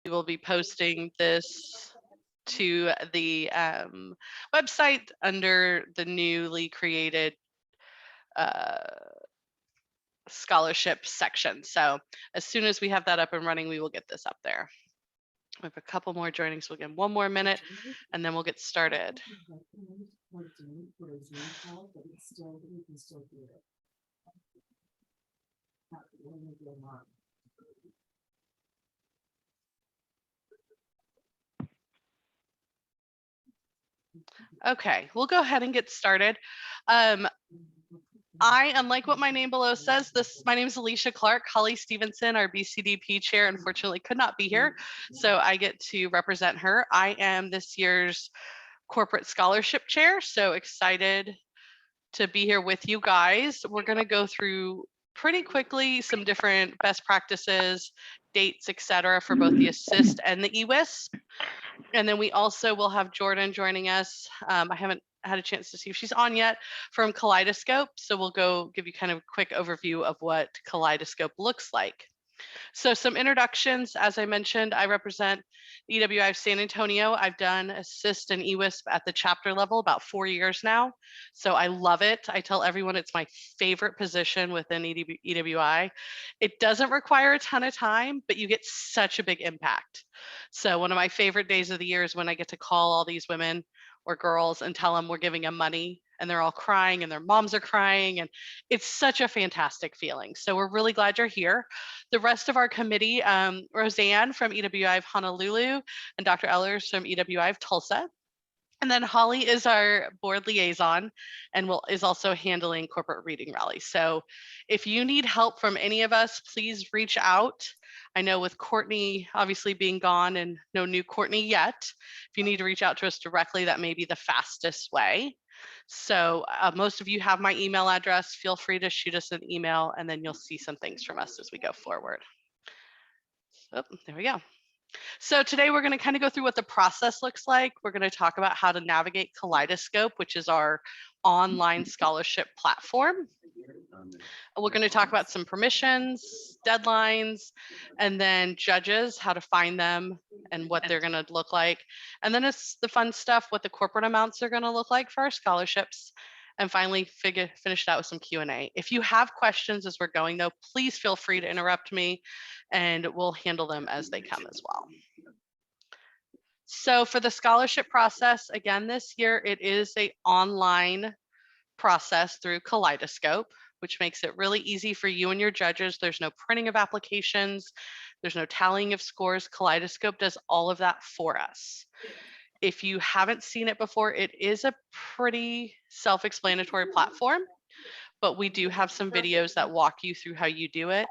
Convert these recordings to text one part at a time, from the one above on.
We will be posting this to the website under the newly created scholarship section. So as soon as we have that up and running, we will get this up there. We have a couple more joining, so we'll give 1 more minute and then we'll get started. Okay, we'll go ahead and get started. Unlike what my name below says, my name is Alicia Clark. Holly Stevenson, our BCDP chair, unfortunately could not be here, so I get to represent her. I am this year's corporate scholarship chair, so excited to be here with you guys. We're going to go through pretty quickly some different best practices, dates, etc., for both the assist and the EWISP. And then we also will have Jordan joining us. I haven't had a chance to see if she's on yet, from Kaleidoscope. So we'll go give you kind of a quick overview of what Kaleidoscope looks like. So some introductions. As I mentioned, I represent EWI of San Antonio. I've done assist and EWISP at the chapter level about 4 years now. So I love it. I tell everyone it's my favorite position within EWI. It doesn't require a ton of time, but you get such a big impact. So one of my favorite days of the year is when I get to call all these women or girls and tell them we're giving them money, and they're all crying and their moms are crying, and it's such a fantastic feeling. So we're really glad you're here. The rest of our committee, Roseanne from EWI of Honolulu and Dr. Ellers from EWI of Tulsa. And then Holly is our board liaison and is also handling corporate reading rallies. So if you need help from any of us, please reach out. I know with Courtney obviously being gone and no new Courtney yet, if you need to reach out to us directly, that may be the fastest way. So most of you have my email address. Feel free to shoot us an email and then you'll see some things from us as we go forward. Oh, there we go. So today we're going to kind of go through what the process looks like. We're going to talk about how to navigate Kaleidoscope, which is our online scholarship platform. We're going to talk about some permissions, deadlines, and then judges, how to find them and what they're going to look like. And then it's the fun stuff, what the corporate amounts are going to look like for our scholarships. And finally, finish it out with some Q&A. If you have questions as we're going, though, please feel free to interrupt me and we'll handle them as they come as well. So for the scholarship process, again, this year, it is an online process through Kaleidoscope, which makes it really easy for you and your judges. There's no printing of applications. There's no tallying of scores. Kaleidoscope does all of that for us. If you haven't seen it before, it is a pretty self-explanatory platform, but we do have some videos that walk you through how you do it.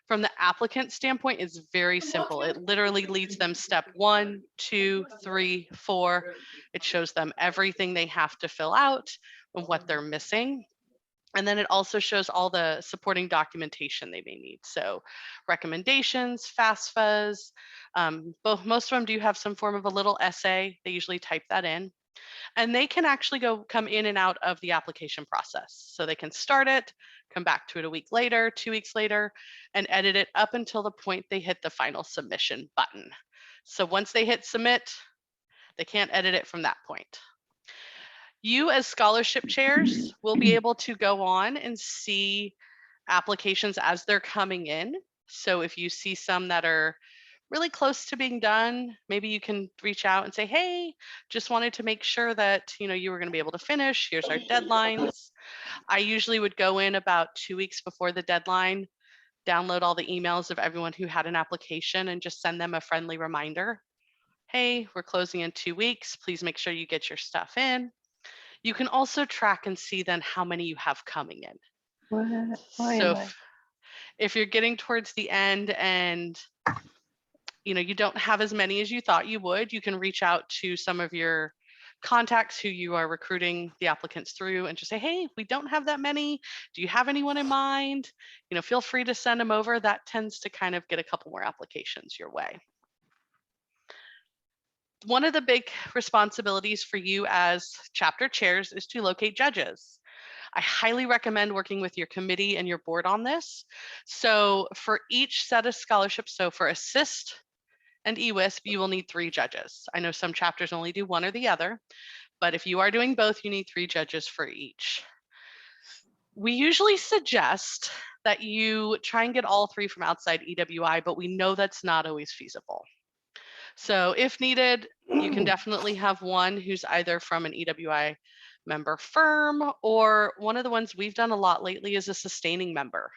From the applicant standpoint, it's very simple. It literally leads them step 1, 2, 3, 4. It shows them everything they have to fill out and what they're missing. And then it also shows all the supporting documentation they may need. So recommendations, FAFSAs, most of them do have some form of a little essay. They usually type that in. And they can actually come in and out of the application process. So they can start it, come back to it a week later, 2 weeks later, and edit it up until the point they hit the final submission button. So once they hit submit, they can't edit it from that point. You as scholarship chairs will be able to go on and see applications as they're coming in. So if you see some that are really close to being done, maybe you can reach out and say, hey, just wanted to make sure that you were going to be able to finish. Here's our deadlines. I usually would go in about 2 weeks before the deadline, download all the emails of everyone who had an application and just send them a friendly reminder. Hey, we're closing in 2 weeks. Please make sure you get your stuff in. You can also track and see then how many you have coming in. So if you're getting towards the end and you don't have as many as you thought you would, you can reach out to some of your contacts who you are recruiting the applicants through and just say, hey, we don't have that many. Do you have anyone in mind? Feel free to send them over. That tends to kind of get a couple more applications your way. One of the big responsibilities for you as chapter chairs is to locate judges. I highly recommend working with your committee and your board on this. So for each set of scholarships, so for assist, and EWISP, you will need 3 judges. I know some chapters only do one or the other, but if you are doing both, you need 3 judges for each. We usually suggest that you try and get all 3 from outside EWI, but we know that's not always feasible. So if needed, you can definitely have one who's either from an EWI member firm, or one of the ones we've done a lot lately is a sustaining member.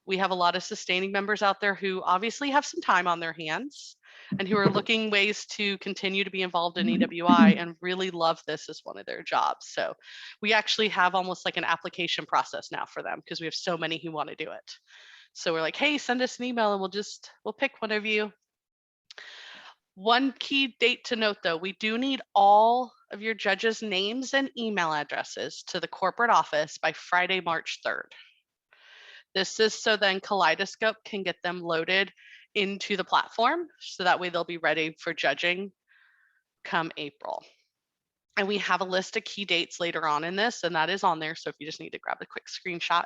We have a lot of sustaining members out there who obviously have some time on their hands and who are looking ways to continue to be involved in EWI and really love this as one of their jobs. So we actually have almost like an application process now for them because we have so many who want to do it. So we're like, hey, send us an email and we'll pick one of you. One key date to note though, we do need all of your judges' names and email addresses to the corporate office by Friday, March 3rd. This is so then Kaleidoscope can get them loaded into the platform, so that way they'll be ready for judging come April. And we have a list of key dates later on in this, and that is on there. So if you just need to grab a quick screenshot,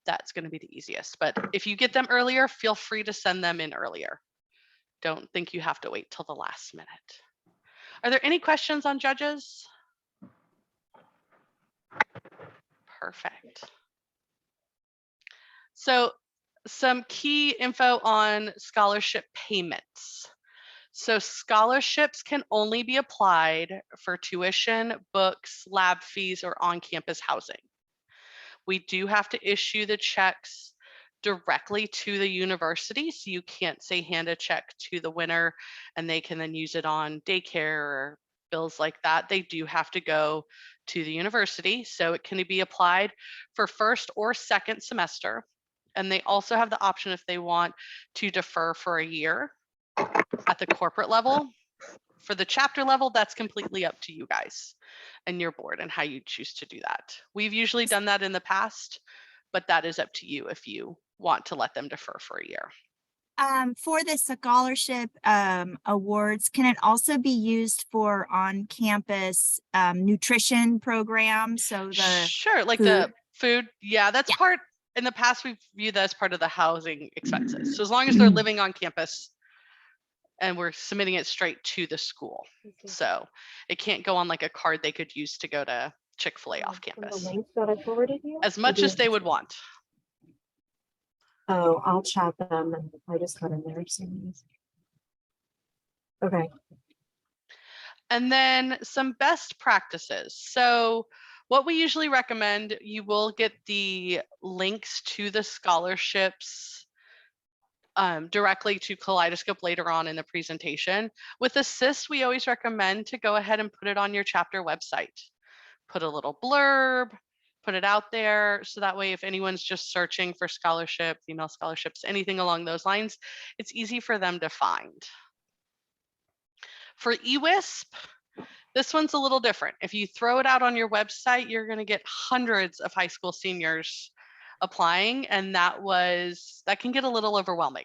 that's going to be the easiest. But if you get them earlier, feel free to send them in earlier. Don't think you have to wait till the last minute. Are there any questions on judges? Perfect. So some key info on scholarship payments. So scholarships can only be applied for tuition, books, lab fees, or on-campus housing. We do have to issue the checks directly to the university, so you can't say hand a check to the winner and they can then use it on daycare or bills like that. They do have to go to the university, so it can be applied for first or second semester. And they also have the option if they want to defer for a year at the corporate level. For the chapter level, that's completely up to you guys and your board and how you choose to do that. We've usually done that in the past, but that is up to you if you want to let them defer for a year. For the scholarship awards, can it also be used for on-campus nutrition programs? So the Sure, like food. the food, yeah, that's Yeah. part, in the past we've viewed that as part of the housing expenses. So as long as they're living on campus and we're submitting it straight to the school. So it can't go on like a card they could use to go to Chick-fil-A off campus. The links that I forwarded you? As much as they would want. Oh, I'll chat them and I just got in there. So okay. And then some best practices. So what we usually recommend, you will get the links to the scholarships directly to Kaleidoscope later on in the presentation. With Assist, we always recommend to go ahead and put it on your chapter website. Put a little blurb, put it out there, so that way if anyone's just searching for scholarship, female scholarships, anything along those lines, it's easy for them to find. For EWISP, this one's a little different. If you throw it out on your website, you're going to get hundreds of high school seniors applying, and that can get a little overwhelming.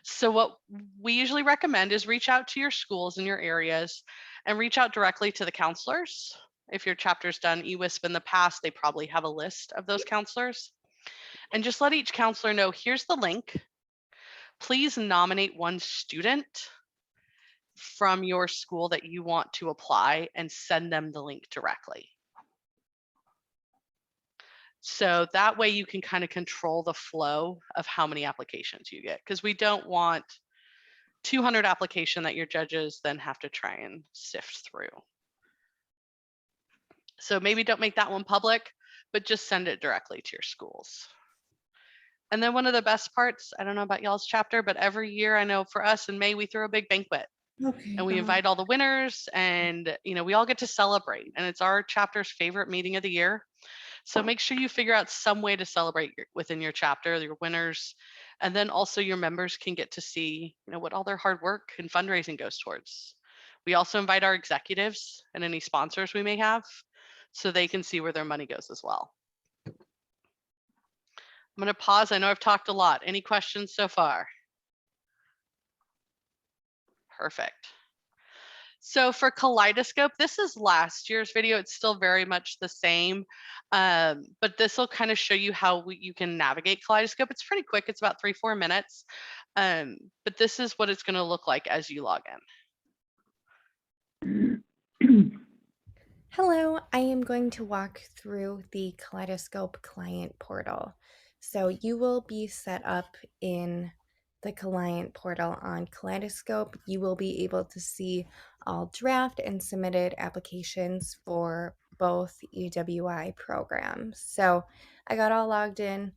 So what we usually recommend is reach out to your schools in your areas and reach out directly to the counselors. If your chapter's done EWISP in the past, they probably have a list of those counselors. And just let each counselor know, here's the link. Please nominate one student from your school that you want to apply and send them the link directly. So that way you can kind of control the flow of how many applications you get, because we don't want 200 applications that your judges then have to try and sift through. So maybe don't make that one public, but just send it directly to your schools. And then one of the best parts, I don't know about y'all's chapter, but every year, I know for us in May, we throw a big banquet. Okay. And we invite all the winners, and we all get to celebrate, and it's our chapter's favorite meeting of the year. So make sure you figure out some way to celebrate within your chapter, your winners, and then also your members can get to see what all their hard work and fundraising goes towards. We also invite our executives and any sponsors we may have, so they can see where their money goes as well. I'm going to pause. I know I've talked a lot. Any questions so far? Perfect. So for Kaleidoscope, this is last year's video. It's still very much the same, but this will kind of show you how you can navigate Kaleidoscope. It's pretty quick. It's about 3-4 minutes, but this is what it's going to look like as you log in. Hello, I am going to walk through the Kaleidoscope client portal. So you will be set up in the client portal on Kaleidoscope. You will be able to see all draft and submitted applications for both EWI programs. So I got all logged in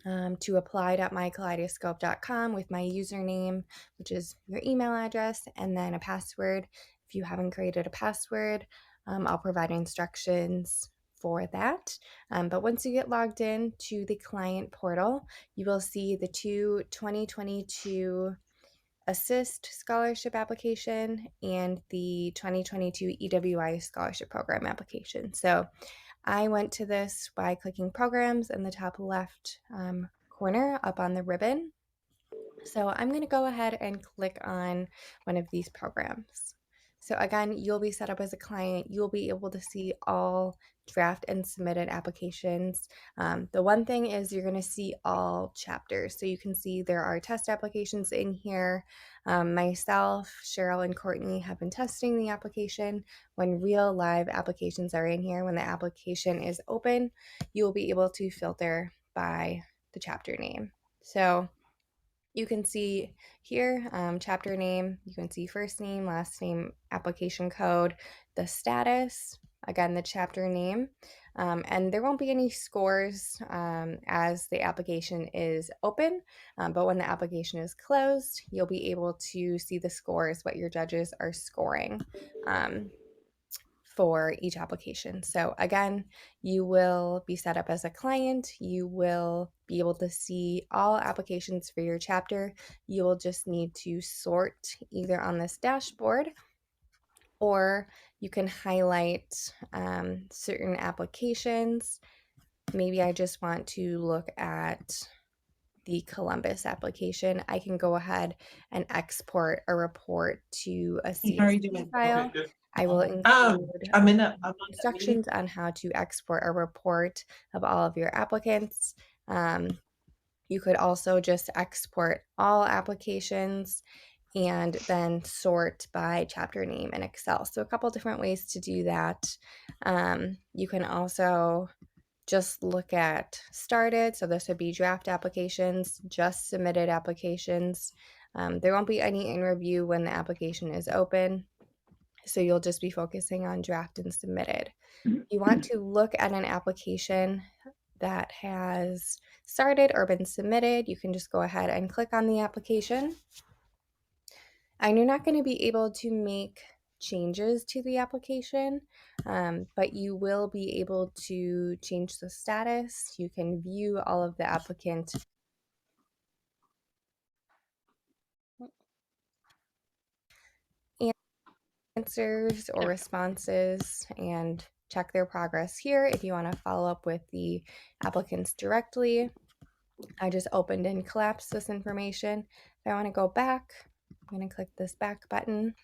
to apply.mykaleidoscope.com with my username, which is your email address, and then a password. If you haven't created a password, I'll provide instructions for that. But once you get logged in to the client portal, you will see the two 2022 Assist Scholarship application and the 2022 EWI Scholarship Program application. So I went to this by clicking programs in the top left corner up on the ribbon. So I'm going to go ahead and click on one of these programs. So again, you'll be set up as a client. You'll be able to see all draft and submitted applications. The one thing is you're going to see all chapters. So you can see there are test applications in here. Myself, Cheryl, and Courtney have been testing the application. When real live applications are in here, when the application is open, you will be able to filter by the chapter name. So you can see here chapter name, you can see first name, last name, application code, the status, again, the chapter name, and there won't be any scores as the application is open, but when the application is closed, you'll be able to see the scores, what your judges are scoring for each application. So again, you will be set up as a client. You will be able to see all applications for your chapter. You will just need to sort either on this dashboard, or you can highlight certain applications. Maybe I just want to look at the Columbus application. I can go ahead and export a report to a CSV file. I will include instructions on how to export a report of all of your applicants. You could also just export all applications and then sort by chapter name in Excel. So a couple different ways to do that. You can also just look at started. So this would be draft applications, just submitted applications. There won't be any in review when the application is open. So you'll just be focusing on draft and submitted. If you want to look at an application that has started or been submitted, you can just go ahead and click on the application. And you're not going to be able to make changes to the application, but you will be able to change the status. You can view all of the applicant answers or responses and check their progress here. If you want to follow up with the applicants directly, I just opened and collapsed this information. If I want to go back, I'm going to click this back button.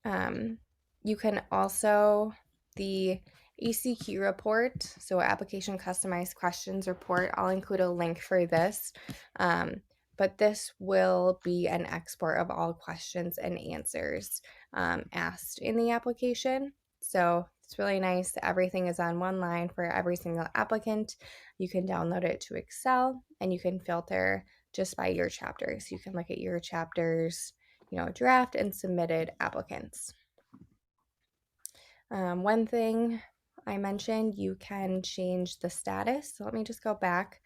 You can also, the ACQ report, so application customized questions report, I'll include a link for this, but this will be an export of all questions and answers asked in the application. So it's really nice. Everything is on one line for every single applicant. You can download it to Excel and you can filter just by your chapters. You can look at your chapters, draft and submitted applicants. One thing I mentioned, you can change the status. So let me just go back.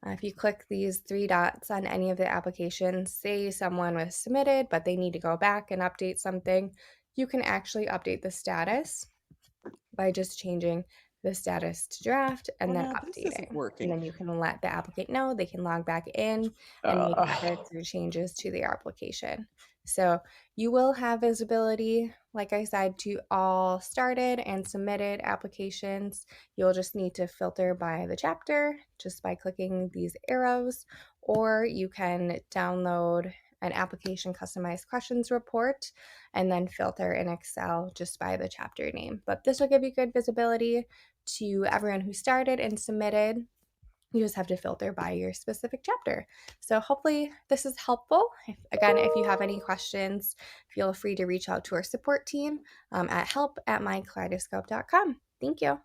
If you click these three dots on any of the applications, say someone was submitted, but they need to go back and update something, you can actually update the status by just changing the status to draft and then updating. And then you can let the applicant know they can log back in and make edits or changes to the application. So you will have visibility, like I said, to all started and submitted applications. You'll just need to filter by the chapter just by clicking these arrows, or you can download an application customized questions report, and then filter in Excel just by the chapter name. But this will give you good visibility to everyone who started and submitted. You just have to filter by your specific chapter. So hopefully this is helpful. Again, if you have any questions, feel free to reach out to our support team at help@mykaleidoscope.com. Thank you.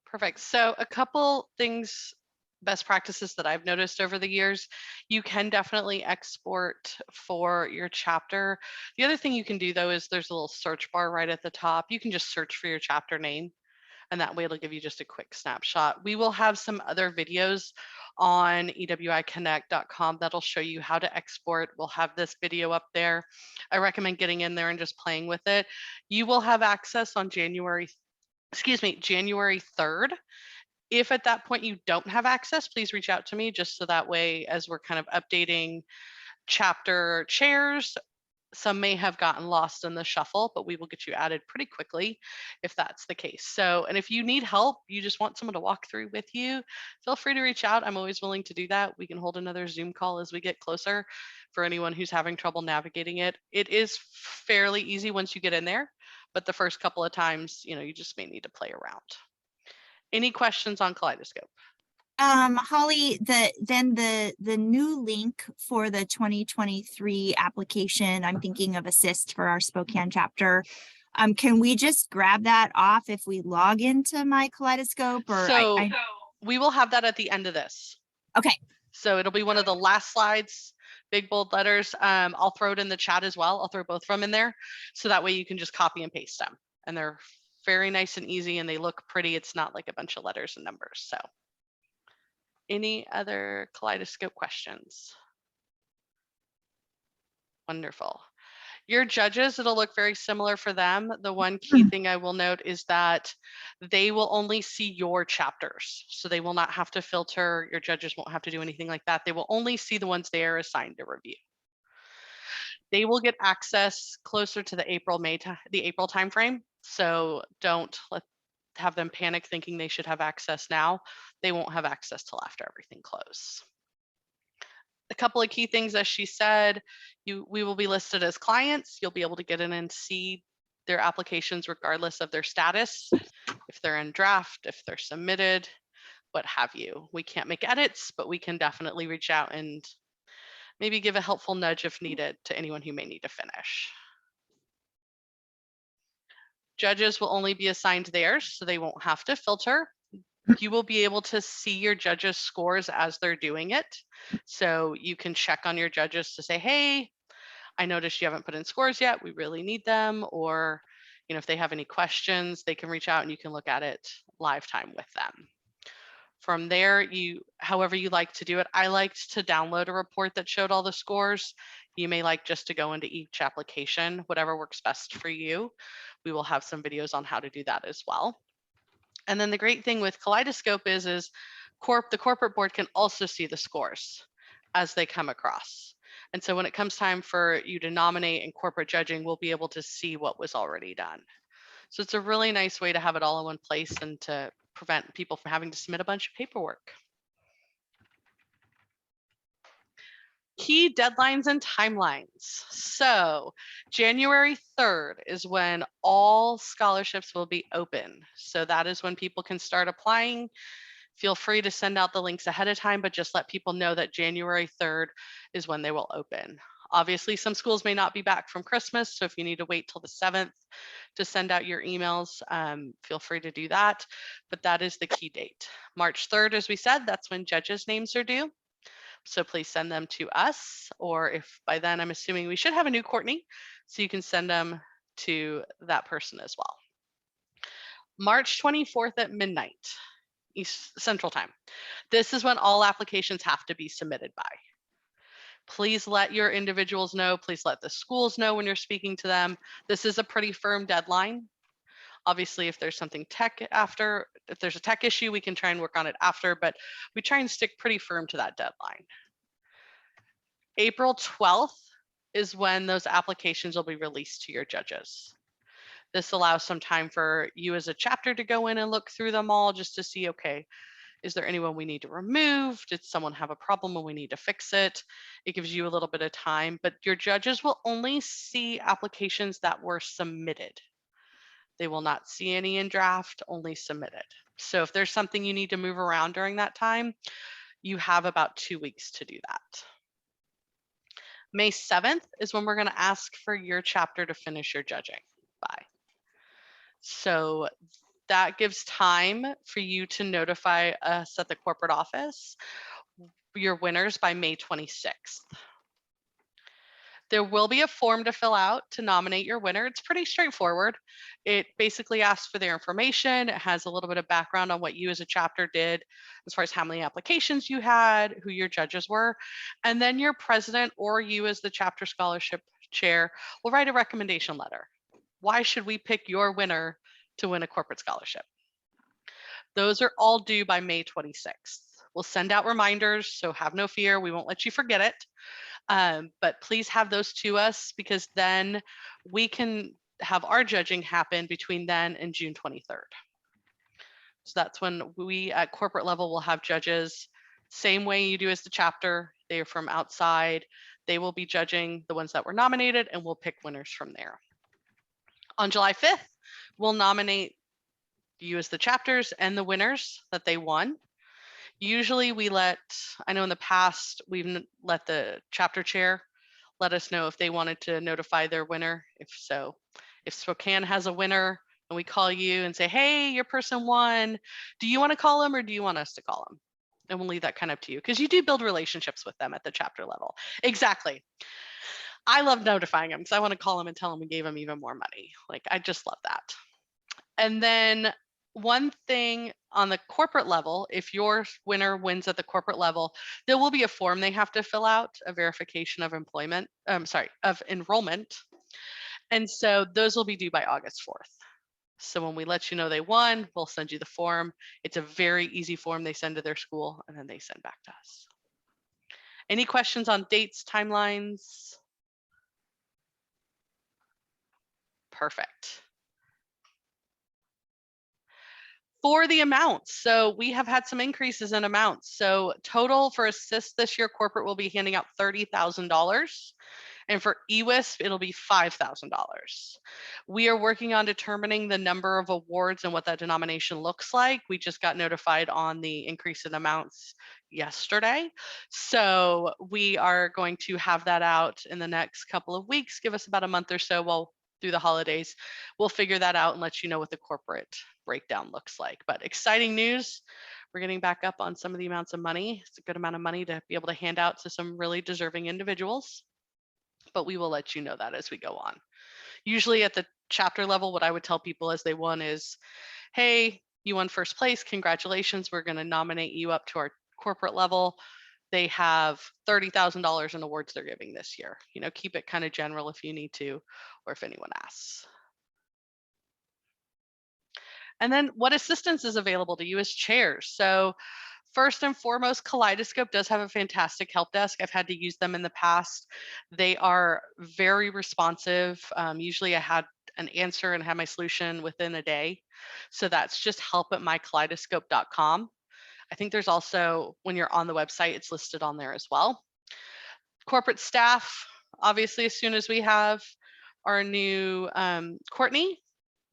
Perfect. So a couple things, best practices that I've noticed over the years, you can definitely export for your chapter. The other thing you can do though is there's a little search bar right at the top. You can just search for your chapter name, and that way it'll give you just a quick snapshot. We will have some other videos on ewiConnect.com that'll show you how to export. We'll have this video up there. I recommend getting in there and just playing with it. You will have access on January 3rd. If at that point you don't have access, please reach out to me just so that way, as we're kind of updating chapter chairs, some may have gotten lost in the shuffle, but we will get you added pretty quickly if that's the case. So, and if you need help, you just want someone to walk through with you, feel free to reach out. I'm always willing to do that. We can hold another Zoom call as we get closer for anyone who's having trouble navigating it. It is fairly easy once you get in there, but the first couple of times, you just may need to play around. Any questions on Kaleidoscope? Holly, the new link for the 2023 application, I'm thinking of Assist for our Spokane chapter. Can we just grab that off if we log into my Kaleidoscope, or So we will have that at the end of this. Okay. So it'll be one of the last slides, big bold letters. I'll throw it in the chat as well. I'll throw both of them in there. So that way you can just copy and paste them. And they're very nice and easy and they look pretty. It's not like a bunch of letters and numbers. So any other Kaleidoscope questions? Wonderful. Your judges, it'll look very similar for them. The one key thing I will note is that they will only see your chapters. So they will not have to filter. Your judges won't have to do anything like that. They will only see the ones they are assigned to review. They will get access closer to the April timeframe. So don't have them panic thinking they should have access now. They won't have access till after everything closes. A couple of key things, as she said, we will be listed as clients. You'll be able to get in and see their applications regardless of their status, if they're in draft, if they're submitted, what have you. We can't make edits, but we can definitely reach out and maybe give a helpful nudge if needed to anyone who may need to finish. Judges will only be assigned theirs, so they won't have to filter. You will be able to see your judges' scores as they're doing it. So you can check on your judges to say, hey, I noticed you haven't put in scores yet. We really need them. Or, if they have any questions, they can reach out and you can look at it live time with them. From there, however you like to do it. I liked to download a report that showed all the scores. You may like just to go into each application, whatever works best for you. We will have some videos on how to do that as well. And then the great thing with Kaleidoscope is the corporate board can also see the scores as they come across. And so when it comes time for you to nominate and corporate judging, we'll be able to see what was already done. So it's a really nice way to have it all in one place and to prevent people from having to submit a bunch of paperwork. Key deadlines and timelines. So January 3rd is when all scholarships will be open. So that is when people can start applying. Feel free to send out the links ahead of time, but just let people know that January 3rd is when they will open. Obviously, some schools may not be back from Christmas, so if you need to wait till the 7th to send out your emails, feel free to do that, but that is the key date. March 3rd, as we said, that's when judges' names are due. So please send them to us, or if by then I'm assuming we should have a new Courtney, so you can send them to that person as well. March 24th at midnight, East Central Time. This is when all applications have to be submitted by. Please let your individuals know, please let the schools know when you're speaking to them. This is a pretty firm deadline. Obviously, if there's something if there's a tech issue, we can try and work on it after, but we try and stick pretty firm to that deadline. April 12th is when those applications will be released to your judges. This allows some time for you as a chapter to go in and look through them all just to see, okay, Is there anyone we need to remove? Did someone have a problem and we need to fix it? It gives you a little bit of time, but your judges will only see applications that were submitted. They will not see any in draft, only submitted. So if there's something you need to move around during that time, you have about 2 weeks to do that. May 7th is when we're going to ask for your chapter to finish your judging by. So that gives time for you to notify us at the corporate office your winners by May 26th. There will be a form to fill out to nominate your winner. It's pretty straightforward. It basically asks for their information. It has a little bit of background on what you as a chapter did, as far as how many applications you had, who your judges were, and then your president or you as the chapter scholarship chair will write a recommendation letter. Why should we pick your winner to win a corporate scholarship? Those are all due by May 26th. We'll send out reminders, so have no fear. We won't let you forget it. But please have those to us, because then we can have our judging happen between then and June 23rd. So that's when we at corporate level will have judges, same way you do as the chapter. They are from outside. They will be judging the ones that were nominated, and we'll pick winners from there. On July 5th, we'll nominate you as the chapters and the winners that they won. Usually I know in the past, we've let the chapter chair let us know if they wanted to notify their winner. If so, if Spokane has a winner and we call you and say, hey, your person won, do you want to call them or do you want us to call them? And we'll leave that kind of to you, because you do build relationships with them at the chapter level. Exactly. I love notifying them because I want to call them and tell them we gave them even more money. Like, I just love that. And then one thing on the corporate level, if your winner wins at the corporate level, there will be a form they have to fill out, a verification of of enrollment. And so those will be due by August 4th. So when we let you know they won, we'll send you the form. It's a very easy form they send to their school, and then they send back to us. Any questions on dates, timelines? Perfect. For the amounts, so we have had some increases in amounts. So total for assist this year, corporate will be handing out $30,000. And for EWISP, it'll be $5,000. We are working on determining the number of awards and what that denomination looks like. We just got notified on the increase in amounts yesterday. So we are going to have that out in the next couple of weeks. Give us about a month or so through the holidays. We'll figure that out and let you know what the corporate breakdown looks like. But exciting news. We're getting back up on some of the amounts of money. It's a good amount of money to be able to hand out to some really deserving individuals. But we will let you know that as we go on. Usually at the chapter level, what I would tell people as they won is, hey, you won first place, congratulations, we're going to nominate you up to our corporate level. They have $30,000 in awards they're giving this year. Keep it kind of general if you need to, or if anyone asks. And then what assistance is available to you as chairs? So first and foremost, Kaleidoscope does have a fantastic help desk. I've had to use them in the past. They are very responsive. Usually I had an answer and had my solution within a day. So that's just help@mykaleidoscope.com. I think there's also, when you're on the website, it's listed on there as well. Corporate staff, obviously, as soon as we have our new Courtney,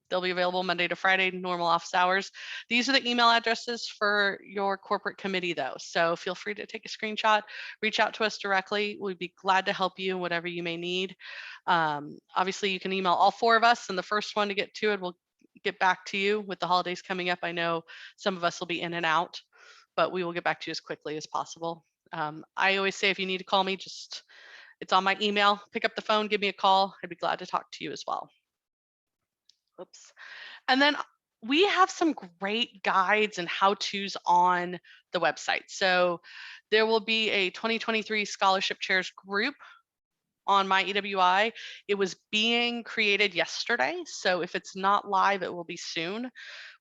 they'll be available Monday to Friday, normal office hours. These are the email addresses for your corporate committee, though. So feel free to take a screenshot, reach out to us directly. We'd be glad to help you in whatever you may need. Obviously, you can email all four of us, and the first one to get to it will get back to you. With the holidays coming up, I know some of us will be in and out, but we will get back to you as quickly as possible. I always say, if you need to call me, it's on my email. Pick up the phone, give me a call. I'd be glad to talk to you as well. Oops. And then we have some great guides and how-tos on the website. So there will be a 2023 Scholarship Chairs group on my EWI. It was being created yesterday. So if it's not live, it will be soon.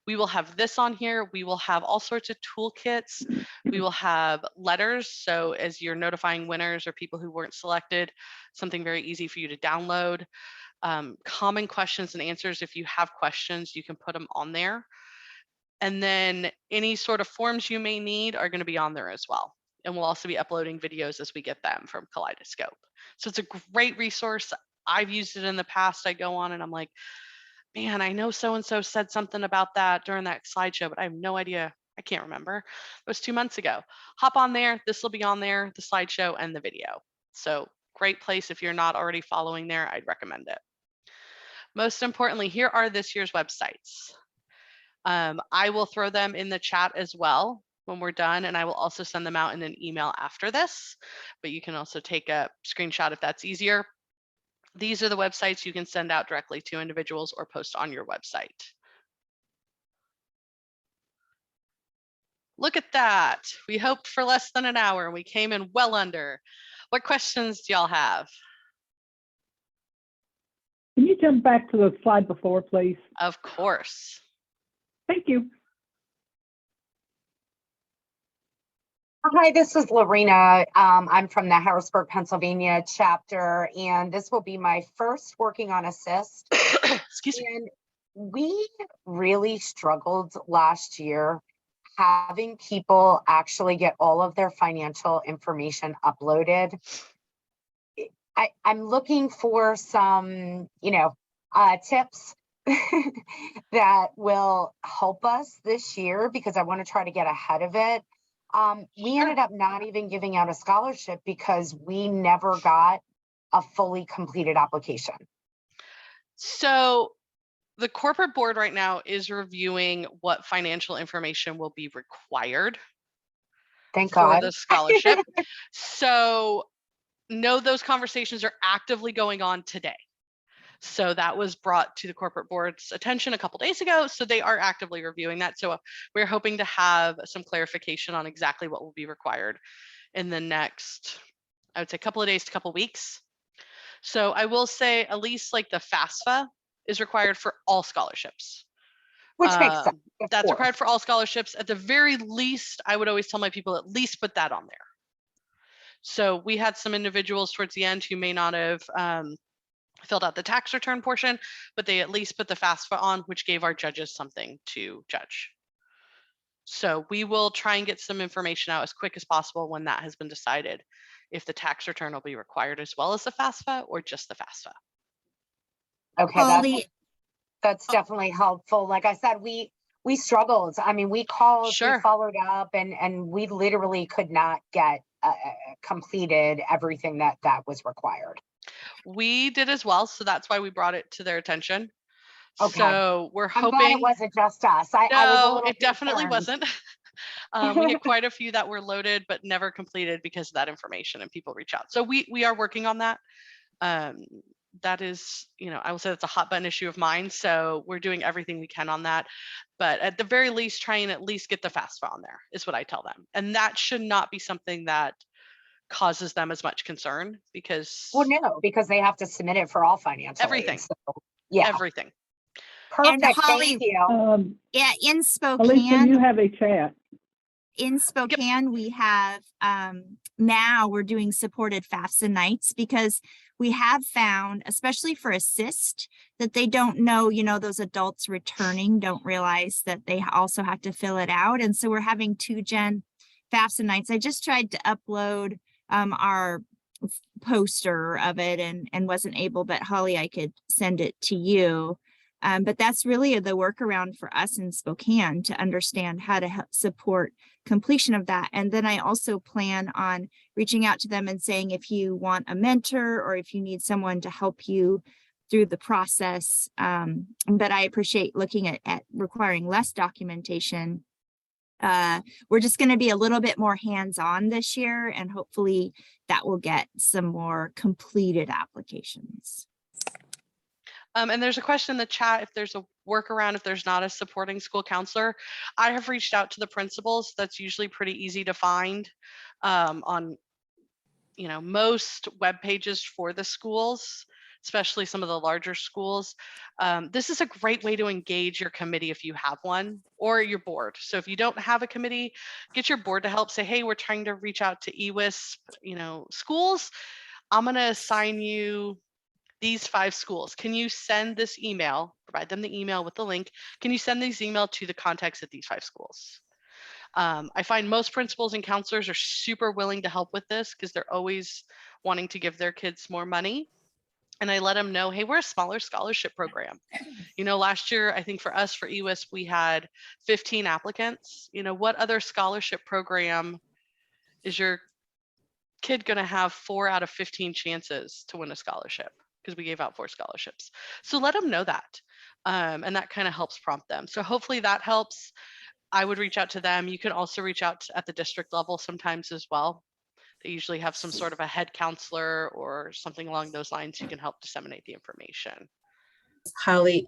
We will have this on here. We will have all sorts of toolkits. We will have letters. So as you're notifying winners or people who weren't selected, something very easy for you to download. Common questions and answers. If you have questions, you can put them on there. And then any sort of forms you may need are going to be on there as well. And we'll also be uploading videos as we get them from Kaleidoscope. So it's a great resource. I've used it in the past. I go on and I'm like, man, I know so-and-so said something about that during that slideshow, but I have no idea. I can't remember. It was 2 months ago. Hop on there. This will be on there, the slideshow and the video. So great place. If you're not already following there, I'd recommend it. Most importantly, here are this year's websites. I will throw them in the chat as well when we're done, and I will also send them out in an email after this, but you can also take a screenshot if that's easier. These are the websites you can send out directly to individuals or post on your website. Look at that. We hoped for less than an hour and we came in well under. What questions do y'all have? Can you jump back to the slide before, please? Of course. Thank you. Hi, this is Lorena. I'm from the Harrisburg, Pennsylvania chapter, and this will be my first working on Assist. Excuse me. And we really struggled last year having people actually get all of their financial information uploaded. I'm looking for some, tips that will help us this year because I want to try to get ahead of it. We ended up not even giving out a scholarship because we never got a fully completed application. So the corporate board right now is reviewing what financial information will be required Thank for God. the scholarship. So no, those conversations are actively going on today. So that was brought to the corporate board's attention a couple days ago. So they are actively reviewing that. So we're hoping to have some clarification on exactly what will be required in the next, I would say, couple of days to couple weeks. So I will say at least like the FAFSA is required for all scholarships. Which makes sense. That's required for all scholarships. At the very least, I would always tell my people at least put that on there. So we had some individuals towards the end who may not have filled out the tax return portion, but they at least put the FAFSA on, which gave our judges something to judge. So we will try and get some information out as quick as possible when that has been decided, if the tax return will be required as well as the FAFSA or just the FAFSA. Okay, Holly, that's definitely helpful. Like I said, we struggled. I mean, we called, Sure. we followed up, and we literally could not get completed everything that was required. We did as well, so that's why we brought it to their attention. Okay. So we're I'm glad hoping it wasn't just us. I was a no, little it definitely concerned. wasn't. We had quite a few that were loaded but never completed because of that information, and people reach out. So we are working on that. That is, I will say that's a hot button issue of mine. So we're doing everything we can on that. But at the very least, try and at least get the FAFSA on there is what I tell them. And that should not be something that causes them as much concern because Well, no, because they have to submit it for all financial everything. aid, so, yeah. Everything. Perfect. Holly, Thank you. yeah, in Alicia, Spokane, you have a chat. we have now we're doing supported FAFSA nights because we have found, especially for Assist, that they don't know, those adults returning don't realize that they also have to fill it out. And so we're having 2-gen FAFSA nights. I just tried to upload our poster of it and wasn't able, but Holly, I could send it to you. But that's really the workaround for us in Spokane to understand how to help support completion of that. And then I also plan on reaching out to them and saying, if you want a mentor or if you need someone to help you through the process. But I appreciate looking at requiring less documentation. We're just going to be a little bit more hands-on this year, and hopefully that will get some more completed applications. And there's a question in the chat if there's a workaround if there's not a supporting school counselor. I have reached out to the principals. That's usually pretty easy to find on most web pages for the schools, especially some of the larger schools. This is a great way to engage your committee if you have one, or your board. So if you don't have a committee, get your board to help. Say, hey, we're trying to reach out to EWISP, schools. I'm going to assign you these 5 schools. Can you send this email, provide them the email with the link? Can you send these email to the contacts at these 5 schools? I find most principals and counselors are super willing to help with this because they're always wanting to give their kids more money. And I let them know, hey, we're a smaller scholarship program. You know, last year, I think for us, for EWIS, we had 15 applicants. You know, what other scholarship program is your kid going to have 4 out of 15 chances to win a scholarship? Because we gave out 4 scholarships. So let them know that. And that kind of helps prompt them. So hopefully that helps. I would reach out to them. You can also reach out at the district level sometimes as well. They usually have some sort of a head counselor or something along those lines who can help disseminate the information. Holly,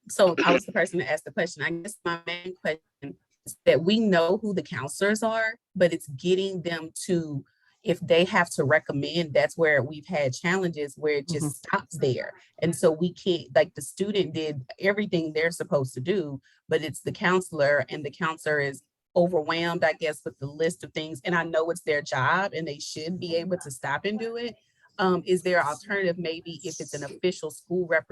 so I was the person to ask the question. I guess my main question is that we know who the counselors are, but it's getting them to, if they have to recommend, that's where we've had challenges where it just stops there. And so we can't, like the student did everything they're supposed to do, but it's the counselor, and the counselor is overwhelmed, I guess, with the list of things. And I know it's their job and they should be able to stop and do it. Is there an alternative, maybe if it's an official school like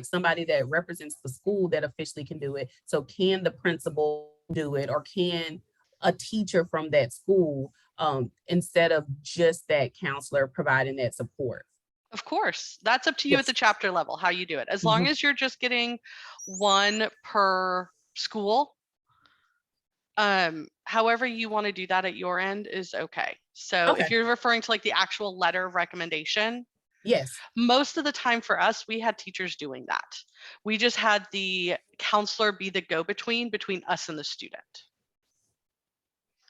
somebody that represents the school that officially can do it? So can the principal do it, or can a teacher from that school, instead of just that counselor providing that support? Of course, that's up to you at the chapter level, how you do it. As long as you're just getting 1 per school, however you want to do that at your end is okay. So if Okay. you're referring to like the actual letter of recommendation, Yes. most of the time for us, we had teachers doing that. We just had the counselor be the go-between between us and the student.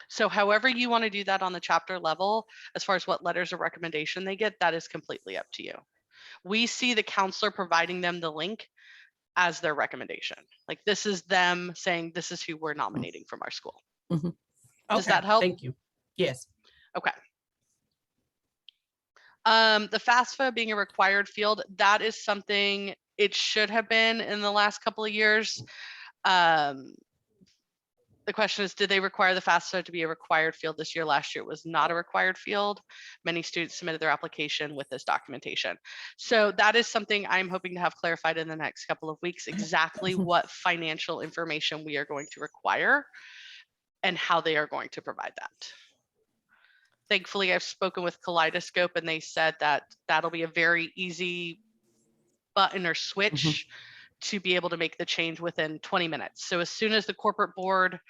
So however you want to do that on the chapter level, as far as what letters of recommendation they get, that is completely up to you. We see the counselor providing them the link as their recommendation. Like this is them saying, this is who we're nominating from our school. Does that help? Thank you. Yes. Okay. The FAFSA being a required field, that is something it should have been in the last couple of years. The question is, did they require the FAFSA to be a required field this year? Last year, it was not a required field. Many students submitted their application with this documentation. So that is something I'm hoping to have clarified in the next couple of weeks, exactly what financial information we are going to require and how they are going to provide that. Thankfully, I've spoken with Kaleidoscope and they said that that'll be a very easy button or switch to be able to make the change within 20 minutes. So as soon as the corporate board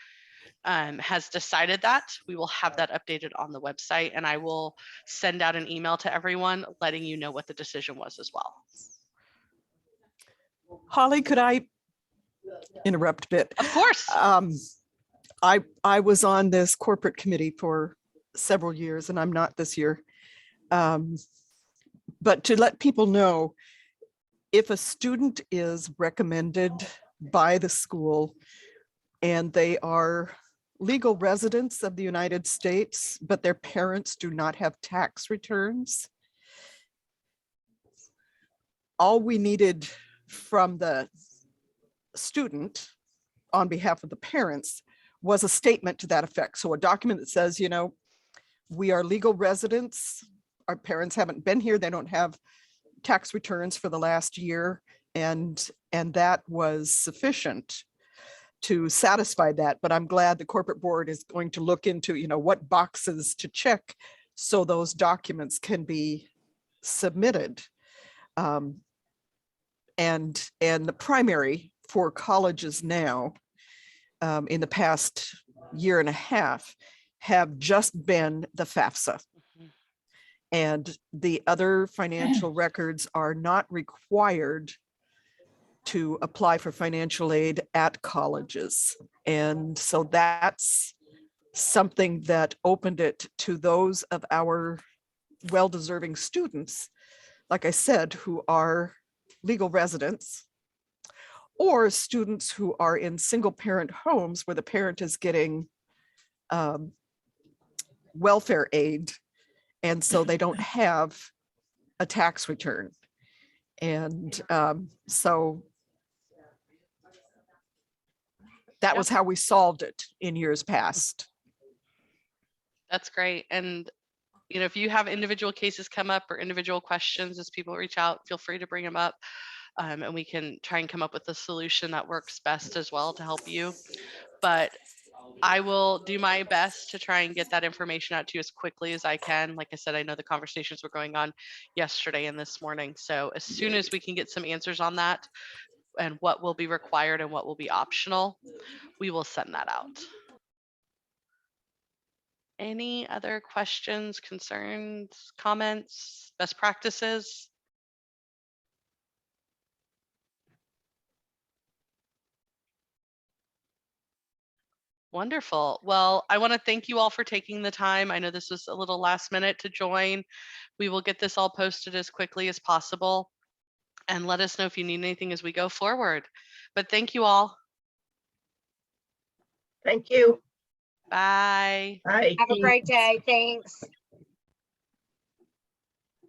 has decided that, we will have that updated on the website, and I will send out an email to everyone letting you know what the decision was as well. Holly, could I interrupt a bit? Of course. I was on this corporate committee for several years, and I'm not this year. But to let people know, if a student is recommended by the school and they are legal residents of the United States, but their parents do not have tax returns, all we needed from the student on behalf of the parents was a statement to that effect. So a document that says, you know, we are legal residents, our parents haven't been here, they don't have tax returns for the last year, and that was sufficient to satisfy that. But I'm glad the corporate board is going to look into, you know, what boxes to check so those documents can be submitted. And the primary for colleges now, in the past year and a half, have just been the FAFSA. And the other financial records are not required to apply for financial aid at colleges. And so that's something that opened it to those of our well-deserving students, like I said, who are legal residents, or students who are in single parent homes where the parent is getting welfare aid, and so they don't have a tax return. And so that was how we solved it in years past. That's great. And you know, if you have individual cases come up or individual questions as people reach out, feel free to bring them up. And we can try and come up with a solution that works best as well to help you. But I will do my best to try and get that information out to you as quickly as I can. Like I said, I know the conversations were going on yesterday and this morning. So as soon as we can get some answers on that and what will be required and what will be optional, we will send that out. Any other questions, concerns, comments, best practices? Wonderful. Well, I want to thank you all for taking the time. I know this was a little last minute to join. We will get this all posted as quickly as possible and let us know if you need anything as we go forward. But thank you all. Thank you. Bye. Bye. Have a great day. Thanks.